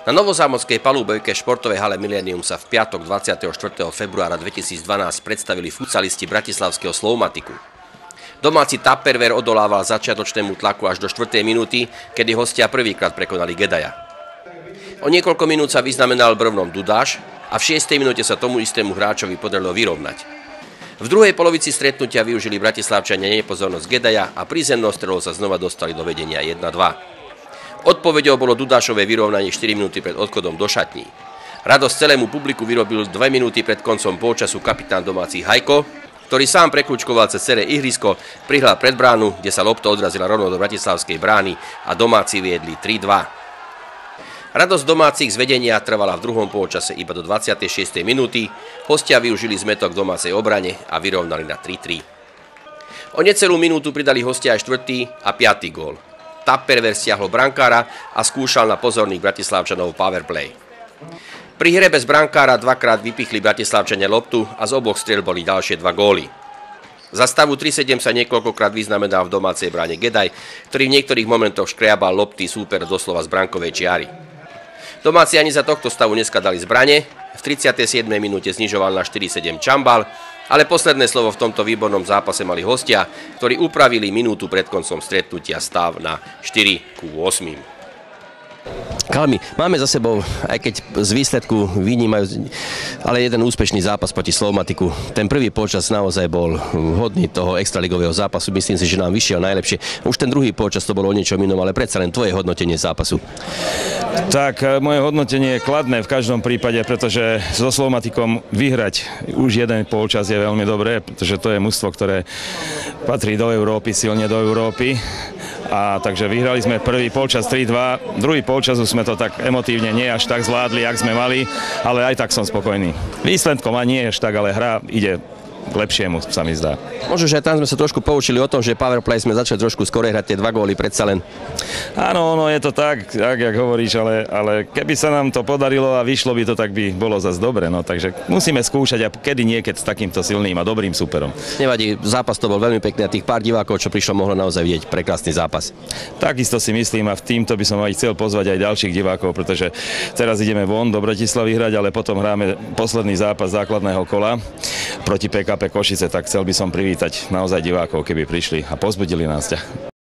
Na novozámodskej palubovke športovej hale Millennium sa v piatok 24. februára 2012 predstavili futsalisti bratislavského Slovmatiku. Domáci Tupperware odolával začiatočnému tlaku až do 4. minúty, kedy hostia prvýkrát prekonali Gedaja. O niekoľko minút sa vyznamenal brvnom Dudáš a v 6. minúte sa tomu istému hráčovi podarilo vyrovnať. V druhej polovici stretnutia využili bratislavčania nepozornosť Gedaja a prízemnou strelou sa znova dostali do vedenia 1-2. Odpoveďou bolo Dudášové vyrovnanie 4 minúty pred odchodom do šatní. Radosť celému publiku vyrobil 2 minúty pred koncom polčasu kapitán domácich Hajko, ktorý sám prekľúčkoval cez celé ihrisko, prihľal pred bránu, kde sa lopta odrazila rovno do bratislavskej brány a domáci viedli 3-2. Radosť domácich z vedenia trvala v druhom polčase iba do 26. minúty, hostia využili zmätok v domácej obrane a vyrovnali na 3-3. O necelú minútu pridali hostia aj 4. a 5. gól. Tupperware stiahlo brankára a skúšal na pozorných bratislavčanov powerplay. Pri hre bez brankára dvakrát vypichli bratislavčania loptu a z oboch striel boli ďalšie 2 góly. Za stavu 3-7 sa niekoľkokrát vyznamenal v domácej bráne Gedaj, ktorý v niektorých momentoch škriabal lopty súper doslova z brankovej čiary. Domáci ani za tohto stavu neskladali zbrane, v 37. minúte znižoval na 4-7 Čambal, ale posledné slovo v tomto výbornom zápase mali hostia, ktorí upravili minútu pred koncom stretnutia stav na 4-8. Kalmi, máme za sebou, aj keď z výsledku vynímajú, ale jeden úspešný zápas proti Slovmatiku. Ten prvý polčas naozaj bol hodný toho extraligového zápasu. Myslím si, že nám vyšiel najlepšie. Už ten druhý polčas to bolo o niečom inom, ale predsa len tvoje hodnotenie zápasu. Tak, moje hodnotenie je kladné v každom prípade, pretože so Slovmatikom vyhrať už jeden polčas je veľmi dobré, pretože to je mužstvo, ktoré patrí do Európy, silne do Európy. A takže vyhrali sme prvý polčas 3-2, druhý polčas sme to tak emotívne nie až tak zvládli, jak sme mali, ale aj tak som spokojný. Výsledkom ani nie až tak, ale hra ide k lepšiemu, sa mi zdá. Možno, že tam sme sa trošku poučili o tom, že powerplay sme začali trošku skôr hrať tie 2 góly predsa len. Áno, je to tak, jak hovoríš, ale keby sa nám to podarilo a vyšlo by to, tak by bolo zase dobre. No, takže musíme skúšať a kedy niekedy s takýmto silným a dobrým superom. Nevadí, zápas to bol veľmi pekný a tých pár divákov, čo prišlo, mohlo naozaj vidieť prekrásny zápas. Takisto si myslím a v týmto by som aj chcel pozvať aj ďalších divákov, pretože teraz ideme von do Bratislavy hrať, ale potom hráme posledný zápas základného kola proti PKP Košice, tak chcel by som privítať naozaj divákov, keby prišli a povzbudili nás.